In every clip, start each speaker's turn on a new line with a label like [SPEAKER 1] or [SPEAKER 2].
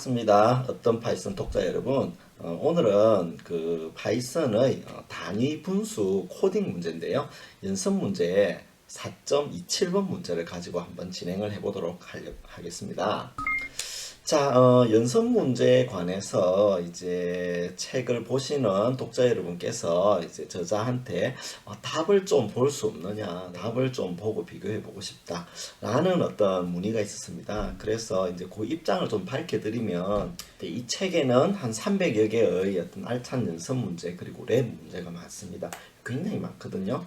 [SPEAKER 1] 반갑습니다. 어떤 파이썬 독자 여러분. 오늘은 그 파이썬의 단위 분수 코딩 문제인데요. 연습 문제 4.27번 문제를 가지고 한번 진행을 해보도록 하겠습니다. 자, 연습 문제에 관해서 이제 책을 보시는 독자 여러분께서 이제 저자한테 답을 좀 볼 수 없느냐, 답을 좀 보고 비교해 보고 싶다 라는 어떤 문의가 있었습니다. 그래서 이제 그 입장을 좀 밝혀드리면, 이 책에는 한 300여 개의 어떤 알찬 연습 문제 그리고 랩 문제가 많습니다. 굉장히 많거든요.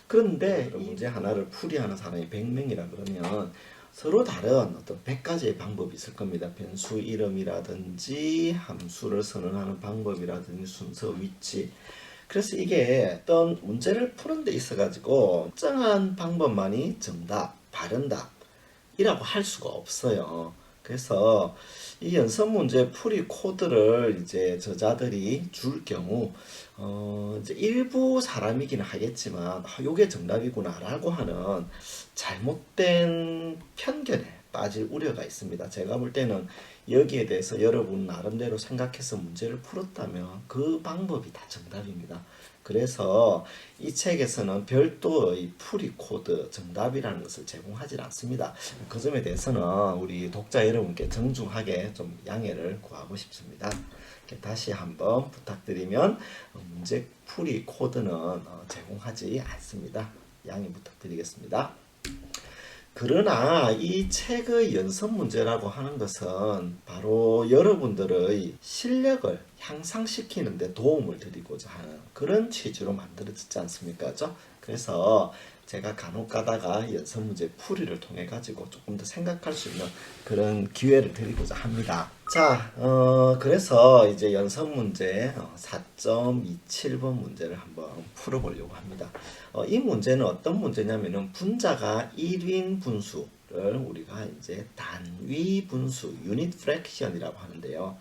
[SPEAKER 1] 그런데 이 문제 하나를 풀이하는 사람이 100명이라 그러면 서로 다른 어떤 100가지의 방법이 있을 겁니다. 변수 이름이라든지 함수를 선언하는 방법이라든지 순서, 위치. 그래서 이게 어떤 문제를 푸는 데 있어 가지고 특정한 방법만이 정답, 바른답이라고 할 수가 없어요. 그래서 이 연습 문제 풀이 코드를 이제 저자들이 줄 경우 이제 일부 사람이긴 하겠지만 요게 정답이구나라고 하는 잘못된 편견에 빠질 우려가 있습니다. 제가 볼 때는 여기에 대해서 여러분 나름대로 생각해서 문제를 풀었다면 그 방법이 다 정답입니다. 그래서 이 책에서는 별도의 풀이 코드 정답이라는 것을 제공하지 않습니다. 그 점에 대해서는 우리 독자 여러분께 정중하게 좀 양해를 구하고 싶습니다. 다시 한번 부탁드리면 문제 풀이 코드는 제공하지 않습니다. 양해 부탁드리겠습니다. 그러나 이 책의 연습 문제라고 하는 것은 바로 여러분들의 실력을 향상시키는 데 도움을 드리고자 하는 그런 취지로 만들어졌지 않습니까? 그래서 제가 간혹 가다가 연습 문제 풀이를 통해 가지고 조금 더 생각할 수 있는 그런 기회를 드리고자 합니다. 자, 그래서 이제 연습 문제 4.27번 문제를 한번 풀어보려고 합니다. 이 문제는 어떤 문제냐면은 분자가 1인 분수를 우리가 이제 단위 분수, 유닛 프랙션이라고 하는데요.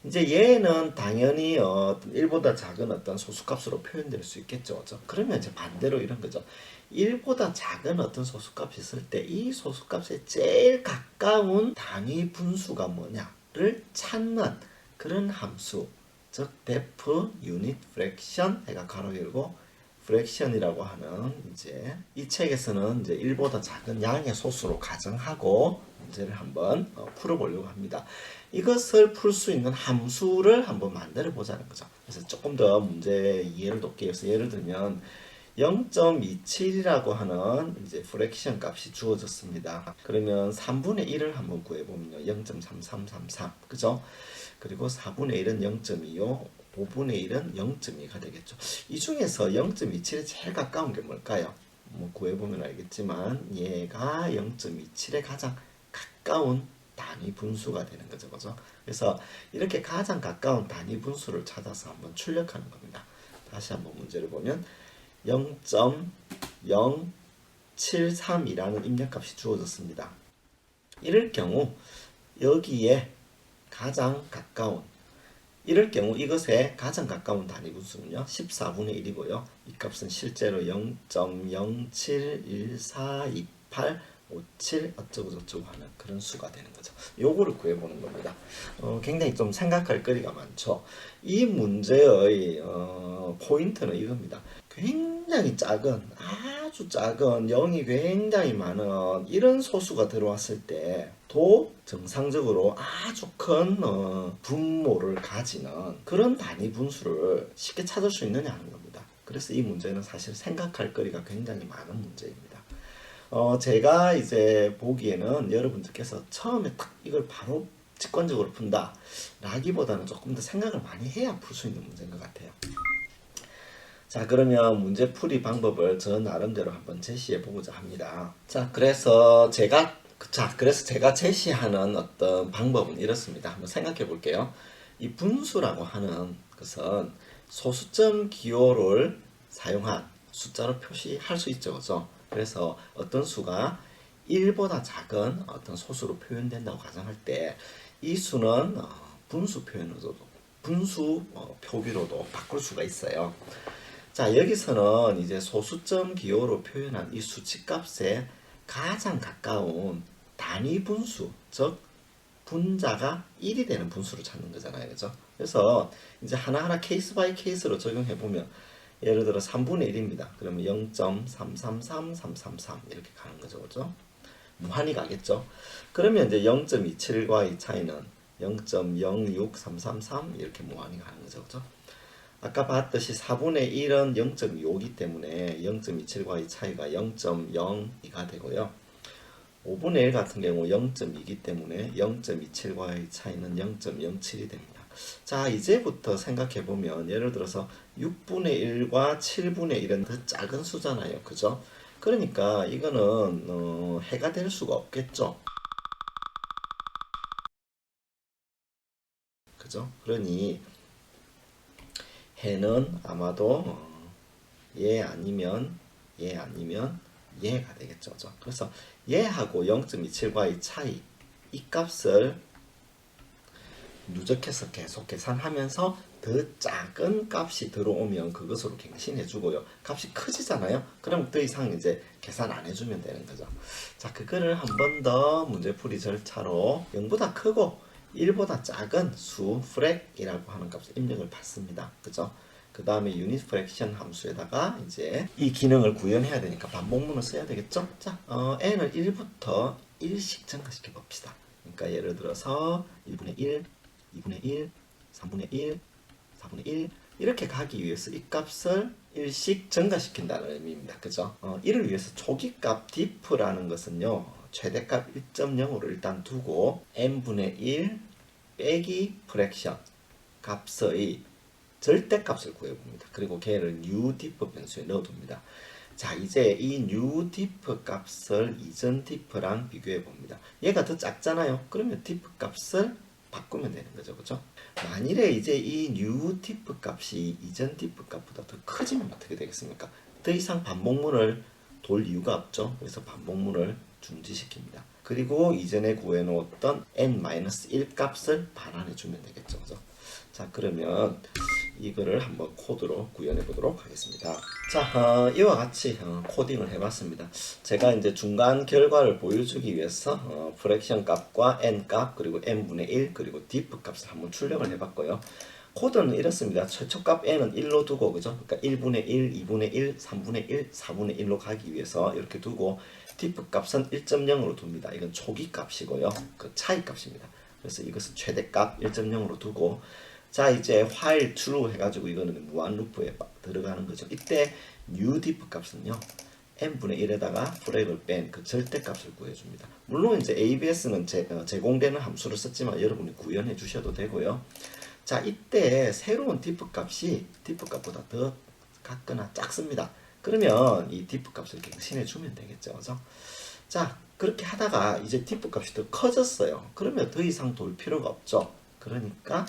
[SPEAKER 1] 이제 얘는 당연히 1보다 작은 어떤 소수값으로 표현될 수 있겠죠. 그렇죠? 그러면 이제 반대로 이런 거죠. 1보다 작은 어떤 소수값이 있을 때 이 소수값에 제일 가까운 단위 분수가 뭐냐를 찾는 그런 함수, 즉 def unit fraction 해가 가로 열고 프랙션이라고 하는 이제 이 책에서는 이제 1보다 작은 양의 소수로 가정하고 문제를 한번 풀어보려고 합니다. 이것을 풀 수 있는 함수를 한번 만들어 보자는 거죠. 그래서 조금 더 문제 이해를 돕기 위해서 예를 들면 0.27이라고 하는 이제 프랙션 값이 주어졌습니다. 그러면 3분의 1을 한번 구해보면요. 0.3333. 그죠? 그리고 4분의 1은 0.25, 5분의 1은 0.2가 되겠죠. 이 중에서 0.27에 제일 가까운 게 뭘까요? 뭐 구해보면 알겠지만 얘가 0.27에 가장 가까운 단위 분수가 되는 거죠. 그죠? 그래서 이렇게 가장 가까운 단위 분수를 찾아서 한번 출력하는 겁니다. 다시 한번 문제를 보면 0.073이라는 입력값이 주어졌습니다. 이럴 경우 여기에 가장 가까운 이것에 가장 가까운 단위 분수는요 14분의 1이고요 이 값은 실제로 0.071428 57 어쩌고 저쩌고 하는 그런 수가 되는 거죠. 요거를 구해보는 겁니다. 굉장히 좀 생각할 거리가 많죠. 이 문제의 포인트는 이겁니다. 굉장히 작은, 아주 작은 0이 굉장히 많은 이런 소수가 들어왔을 때도 정상적으로 아주 큰 분모를 가지는 그런 단위 분수를 쉽게 찾을 수 있느냐 하는 겁니다. 그래서 이 문제는 사실 생각할 거리가 굉장히 많은 문제입니다. 제가 이제 보기에는 여러분들께서 처음에 딱 이걸 바로 직관적으로 푼다 라기보다는 조금 더 생각을 많이 해야 풀 수 있는 문제인 것 같아요. 자, 그러면 문제 풀이 방법을 저 나름대로 한번 제시해 보고자 합니다. 자, 그래서 제가 제시하는 어떤 방법은 이렇습니다. 한번 생각해 볼게요. 이 분수라고 하는 것은 소수점 기호를 사용한 숫자로 표시할 수 있죠. 그죠? 그래서 어떤 수가 1보다 작은 어떤 소수로 표현된다고 가정할 때 이 수는 분수 표기로도 바꿀 수가 있어요. 자, 여기서는 이제 소수점 기호로 표현한 이 수치값에 가장 가까운 단위 분수, 즉 분자가 1이 되는 분수를 찾는 거잖아요. 그죠? 그래서 이제 하나하나 케이스 바이 케이스로 적용해 보면 예를 들어 3분의 1입니다. 그러면 0.333333 이렇게 가는 거죠. 그죠? 무한히 가겠죠. 그러면 이제 0.27과의 차이는 0.06333 이렇게 무한히 가는 거죠. 그죠? 아까 봤듯이 4분의 1은 0.25이기 때문에 0.27과의 차이가 0.02가 되고요. 5분의 1 같은 경우 0.2이기 때문에 0.27과의 차이는 0.07이 됩니다. 자, 이제부터 생각해 보면 예를 들어서 6분의 1과 7분의 1은 더 작은 수잖아요. 그죠? 그러니까 이거는 해가 될 수가 없겠죠. 그죠? 그러니 해는 아마도 얘 아니면 얘가 되겠죠. 그죠? 그래서 얘하고 0.27과의 차이 이 값을 누적해서 계속 계산하면서 더 작은 값이 들어오면 그것으로 갱신해 주고요. 값이 커지잖아요. 그럼 더 이상 이제 계산 안 해주면 되는 거죠. 자, 그거를 한 번 더 문제풀이 절차로 0보다 크고 1보다 작은 수 프랙이라고 하는 값을 입력을 받습니다. 그죠? 그 다음에 유닛 프랙션 함수에다가 이제 이 기능을 구현해야 되니까 반복문을 써야 되겠죠? 자, n을 1부터 1씩 증가시켜 봅시다. 그러니까 예를 들어서 1분의 1, 2분의 1, 3분의 1, 4분의 1 이렇게 가기 위해서 이 값을 1씩 증가시킨다는 의미입니다. 그죠? 이를 위해서 초기값 diff라는 것은요. 최대값 1.0으로 일단 두고 n분의 1 빼기 프랙션 값의 절대값을 구해봅니다. 그리고 걔를 new diff 변수에 넣어둡니다. 자, 이제 이 new diff 값을 이전 diff랑 비교해 봅니다. 얘가 더 작잖아요. 그러면 diff 값을 바꾸면 되는 거죠. 그죠? 만일에 이제 이 new diff 값이 이전 diff 값보다 더 커지면 어떻게 되겠습니까? 더 이상 반복문을 돌 이유가 없죠. 그래서 반복문을 중지시킵니다. 그리고 이전에 구해놓았던 n-1 값을 반환해주면 되겠죠. 그죠? 자, 그러면 이거를 한번 코드로 구현해 보도록 하겠습니다. 자, 이와 같이 코딩을 해봤습니다. 제가 이제 중간 결과를 보여주기 위해서 프랙션 값과 n 값 그리고 n분의 1 그리고 diff 값을 한번 출력을 해봤고요. 코드는 이렇습니다. 최초값 n은 1로 두고 그죠? 그러니까 1분의 1, 2분의 1, 3분의 1, 4분의 1로 가기 위해서 이렇게 두고 diff 값은 1.0으로 둡니다. 이건 초기 값이고요. 그 차이 값입니다. 그래서 이것은 최대값 1.0으로 두고 자, 이제 while true 해가지고 이거는 무한 루프에 들어가는 거죠. 이때 new diff 값은요 n분의 1에다가 프랙을 뺀 그 절대값을 구해줍니다. 물론 이제 ABS는 제공되는 함수를 썼지만 여러분이 구현해 주셔도 되고요. 자, 이때 새로운 diff 값이 diff 값보다 더 같거나 작습니다. 그러면 이 diff 값을 갱신해 주면 되겠죠. 그죠? 자, 그렇게 하다가 이제 diff 값이 더 커졌어요. 그러면 더 이상 돌 필요가 없죠. 그러니까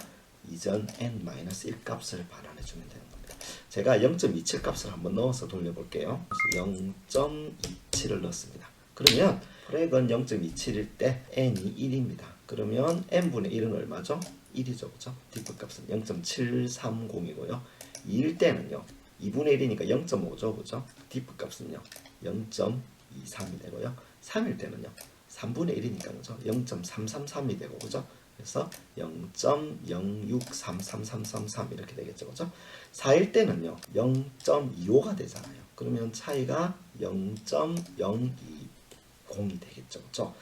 [SPEAKER 1] 이전 n-1 값을 반환해 주면 되는 겁니다. 제가 0.27 값을 한번 넣어서 돌려볼게요. 0.27을 넣었습니다. 그러면 프랙은 0.27일 때 n이 1입니다. 그러면 n분의 1은 얼마죠? 1이죠. 그죠? diff 값은 0.730이고요. 2일 때는요. 2분의 1이니까 0.5죠. 그죠? diff 값은요. 0.23이 되고요. 3일 때는요. 3분의 1이니까 그죠? 0.333이 되고 그죠? 그래서 0.063333 이렇게 되겠죠. 그죠? 4일 때는요. 0.25가 되잖아요. 그러면 차이가 0.020이 되겠죠. 그죠?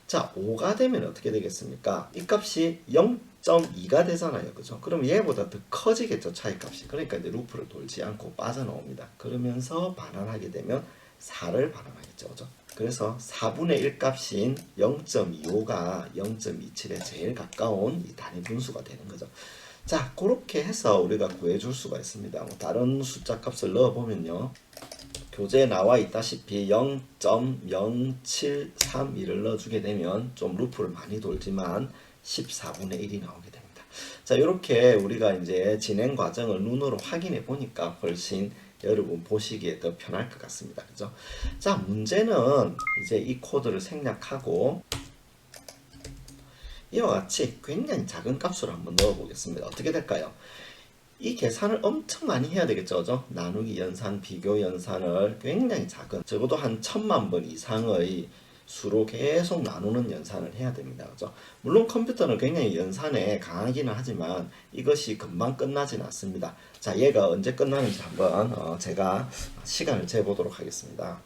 [SPEAKER 1] 자, 5가 되면 어떻게 되겠습니까? 이 값이 0.2가 되잖아요. 그죠? 그럼 얘보다 더 커지겠죠. 차이 값이. 그러니까 이제 루프를 돌지 않고 빠져나옵니다. 그러면서 반환하게 되면 4를 반환하겠죠. 그죠? 그래서 4분의 1 값인 0.25가 0.27에 제일 가까운 이 단위 분수가 되는 거죠. 자, 그렇게 해서 우리가 구해줄 수가 있습니다. 다른 숫자 값을 넣어보면요. 교재에 나와 있다시피 0.0732를 넣어주게 되면 좀 루프를 많이 돌지만 14분의 1이 나오게 됩니다. 자, 이렇게 우리가 이제 진행 과정을 눈으로 확인해 보니까 훨씬 여러분 보시기에 더 편할 것 같습니다. 그죠? 자, 문제는 이제 이 코드를 생략하고 이와 같이 굉장히 작은 값으로 한번 넣어 보겠습니다. 어떻게 될까요? 이 계산을 엄청 많이 해야 되겠죠. 그죠? 나누기 연산, 비교 연산을 굉장히 작은 적어도 한 1000만 번 이상의 수로 계속 나누는 연산을 해야 됩니다. 그죠? 물론 컴퓨터는 굉장히 연산에 강하기는 하지만 이것이 금방 끝나진 않습니다. 자, 얘가 언제 끝나는지 한번 제가 시간을 재보도록 하겠습니다.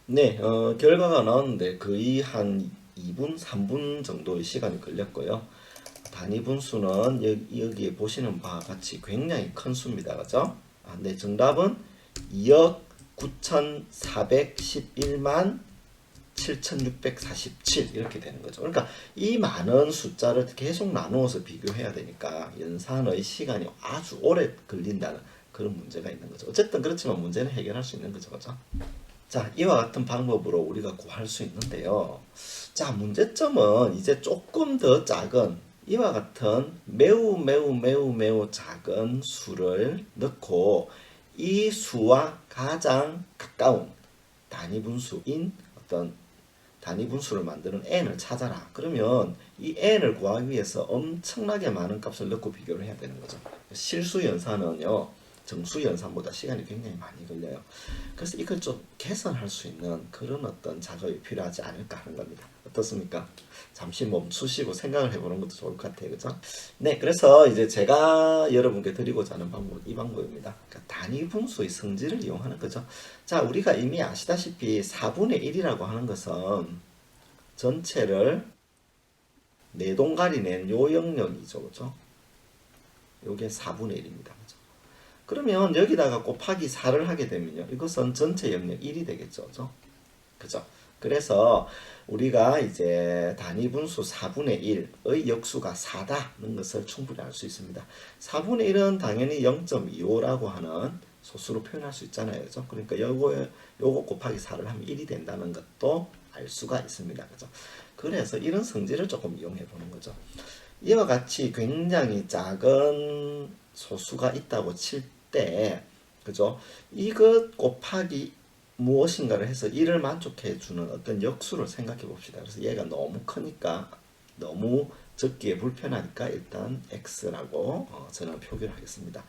[SPEAKER 1] 네, 결과가 나왔는데 거의 한 2분, 3분 정도의 시간이 걸렸고요. 단위 분수는 여기에 보시는 바와 같이 굉장히 큰 수입니다. 그죠? 네, 정답은 2억 9,411만 7,647 이렇게 되는 거죠. 그러니까 이 많은 숫자를 계속 나누어서 비교해야 되니까 연산의 시간이 아주 오래 걸린다는 그런 문제가 있는 거죠. 어쨌든 그렇지만 문제는 해결할 수 있는 거죠. 그죠? 자, 이와 같은 방법으로 우리가 구할 수 있는데요. 자, 문제점은 이제 조금 더 작은 이와 같은 매우 작은 수를 넣고 이 수와 가장 가까운 단위 분수인 어떤 단위 분수를 만드는 n을 찾아라. 그러면 이 n을 구하기 위해서 엄청나게 많은 값을 넣고 비교를 해야 되는 거죠. 실수 연산은요, 정수 연산보다 시간이 굉장히 많이 걸려요. 그래서 이걸 좀 개선할 수 있는 그런 어떤 작업이 필요하지 않을까 하는 겁니다. 어떻습니까? 잠시 멈추시고 생각을 해보는 것도 좋을 것 같아요. 그죠? 네, 그래서 이제 제가 여러분께 드리고자 하는 방법은 이 방법입니다. 그러니까 단위 분수의 성질을 이용하는 거죠. 자, 우리가 이미 아시다시피 4분의 1이라고 하는 것은 전체를 네동갈이 낸 요 영역이죠. 그죠? 요게 4분의 1입니다. 그죠? 그러면 여기다가 곱하기 4를 하게 되면요. 이것은 전체 영역 1이 되겠죠. 그죠? 그죠? 그래서 우리가 이제 단위 분수 4분의 1의 역수가 4다는 것을 충분히 알 수 있습니다. 4분의 1은 당연히 0.25라고 하는 소수로 표현할 수 있잖아요. 그죠? 그러니까 요거 곱하기 4를 하면 1이 된다는 것도 알 수가 있습니다. 그죠? 그래서 이런 성질을 조금 이용해 보는 거죠. 이와 같이 굉장히 작은 소수가 있다고 칠 때, 그죠? 이것 곱하기 무엇인가를 해서 이를 만족해 주는 어떤 역수를 생각해 봅시다. 그래서 얘가 너무 크니까, 너무 적기에 불편하니까 일단 x라고 저는 표기를 하겠습니다.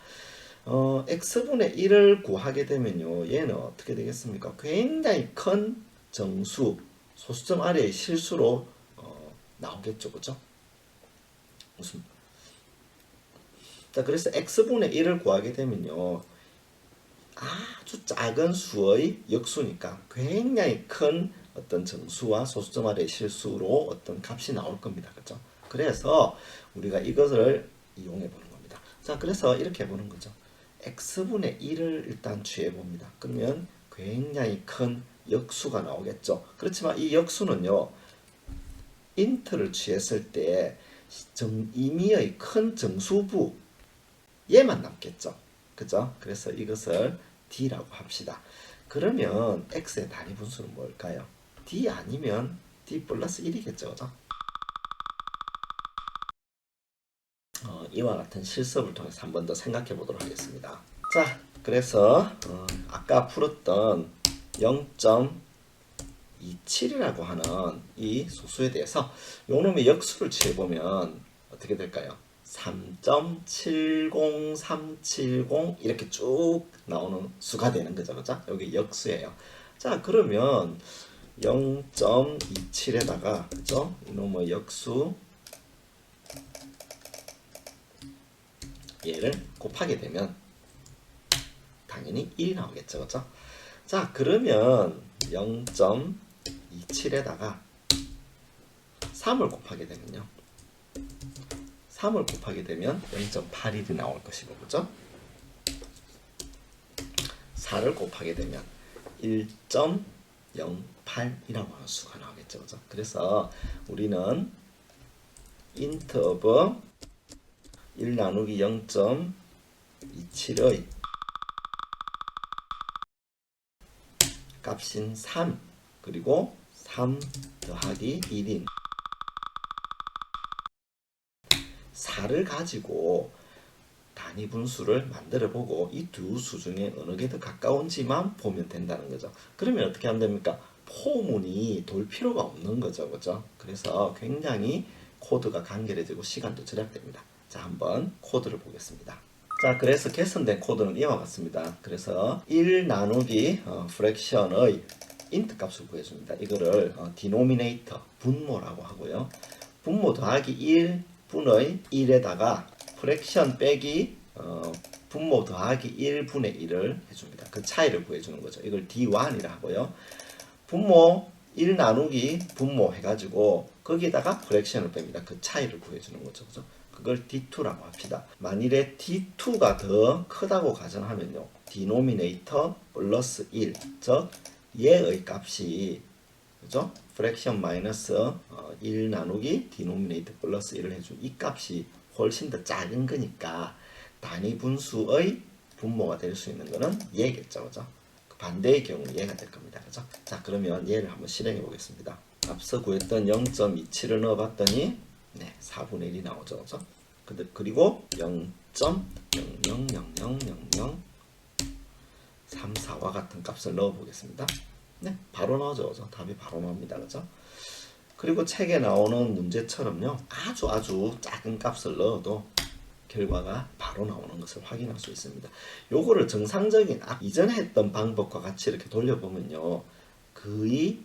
[SPEAKER 1] x분의 1을 구하게 되면요, 얘는 어떻게 되겠습니까? 굉장히 큰 정수, 소수점 아래의 실수로 나오겠죠, 그죠? 무슨? 자, 그래서 x분의 1을 구하게 되면요, 아주 작은 수의 역수니까 굉장히 큰 어떤 정수와 소수점 아래의 실수로 어떤 값이 나올 겁니다. 그죠? 그래서 우리가 이것을 이용해 보는 겁니다. 자, 그래서 이렇게 해보는 거죠. x분의 1을 일단 취해 봅니다. 그러면 굉장히 큰 역수가 나오겠죠. 그렇지만 이 역수는요, 인트를 취했을 때 임의의 큰 정수부 얘만 남겠죠. 그죠? 그래서 이것을 D라고 합시다. 그러면 X의 단위 분수는 뭘까요? D 아니면 D 플러스 1이겠죠. 그죠? 이와 같은 실습을 통해서 한 번 더 생각해 보도록 하겠습니다. 자, 그래서 아까 풀었던 0.27이라고 하는 이 소수에 대해서 요놈의 역수를 취해보면 어떻게 될까요? 3.70370 이렇게 쭉 나오는 수가 되는 거죠. 그죠? 여기 역수예요. 자, 그러면 0.27에다가 그죠? 이놈의 역수 얘를 곱하게 되면 당연히 1이 나오겠죠. 그죠? 자, 그러면 0.27에다가 3을 곱하게 되면요. 3을 곱하게 되면 0.81이 나올 것이고, 그죠? 4를 곱하게 되면 1.08이라고 하는 수가 나오겠죠. 그죠? 그래서 우리는 int of 1 나누기 0.27의 값인 3 그리고 3 더하기 1인 4를 가지고 단위 분수를 만들어 보고 이 두 수 중에 어느 게 더 가까운지만 보면 된다는 거죠. 그러면 어떻게 하면 됩니까? 포문이 돌 필요가 없는 거죠. 그죠? 그래서 굉장히 코드가 간결해지고 시간도 절약됩니다. 자, 한번 코드를 보겠습니다. 자, 그래서 개선된 코드는 이와 같습니다. 그래서 1 나누기 프랙션의 int 값을 구해줍니다. 이거를 denominator, 분모라고 하고요. 분모 더하기 1 분의 1에다가 프랙션 빼기 분모 더하기 1분의 1을 해줍니다. 그 차이를 구해주는 거죠. 이걸 D1이라 하고요. 분모 1 나누기 분모 해가지고 거기에다가 프랙션을 뺍니다. 그 차이를 구해주는 거죠. 그죠? 그걸 D2라고 합시다. 만일에 D2가 더 크다고 가정하면요. denominator 플러스 1, 즉 얘의 값이 그죠? 프랙션 마이너스 1 나누기 denominator 플러스 1을 해준 이 값이 훨씬 더 작은 거니까 단위 분수의 분모가 될 수 있는 거는 얘겠죠. 그죠? 반대의 경우는 얘가 될 겁니다. 그죠? 자, 그러면 얘를 한번 실행해 보겠습니다. 앞서 구했던 0.27을 넣어봤더니 네, 4분의 1이 나오죠. 그죠? 그리고 0.00000034와 같은 값을 넣어 보겠습니다. 네, 바로 나오죠. 그죠? 답이 바로 나옵니다. 그죠? 그리고 책에 나오는 문제처럼요. 아주 작은 값을 넣어도 결과가 바로 나오는 것을 확인할 수 있습니다. 요거를 정상적인 이전에 했던 방법과 같이 이렇게 돌려보면요. 거의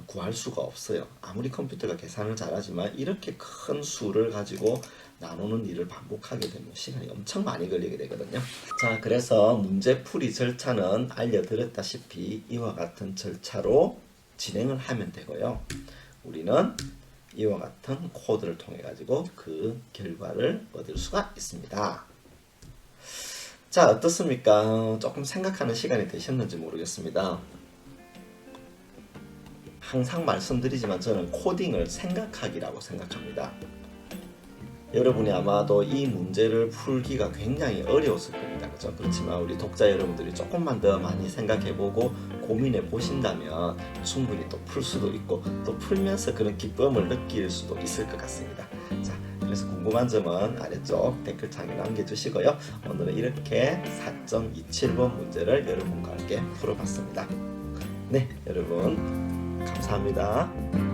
[SPEAKER 1] 구할 수가 없어요. 아무리 컴퓨터가 계산을 잘하지만 이렇게 큰 수를 가지고 나누는 일을 반복하게 되면 시간이 엄청 많이 걸리게 되거든요. 자, 그래서 문제풀이 절차는 알려드렸다시피 이와 같은 절차로 진행을 하면 되고요. 우리는 이와 같은 코드를 통해 가지고 그 결과를 얻을 수가 있습니다. 자, 어떻습니까? 조금 생각하는 시간이 되셨는지 모르겠습니다. 항상 말씀드리지만 저는 코딩을 생각하기라고 생각합니다. 여러분이 아마도 이 문제를 풀기가 굉장히 어려웠을 겁니다. 그렇죠? 그렇지만 우리 독자 여러분들이 조금만 더 많이 생각해보고 고민해 보신다면 충분히 또 풀 수도 있고 또 풀면서 그런 기쁨을 느낄 수도 있을 것 같습니다. 자, 그래서 궁금한 점은 아래쪽 댓글창에 남겨주시고요. 오늘은 이렇게 4.27번 문제를 여러분과 함께 풀어봤습니다. 네, 여러분 감사합니다.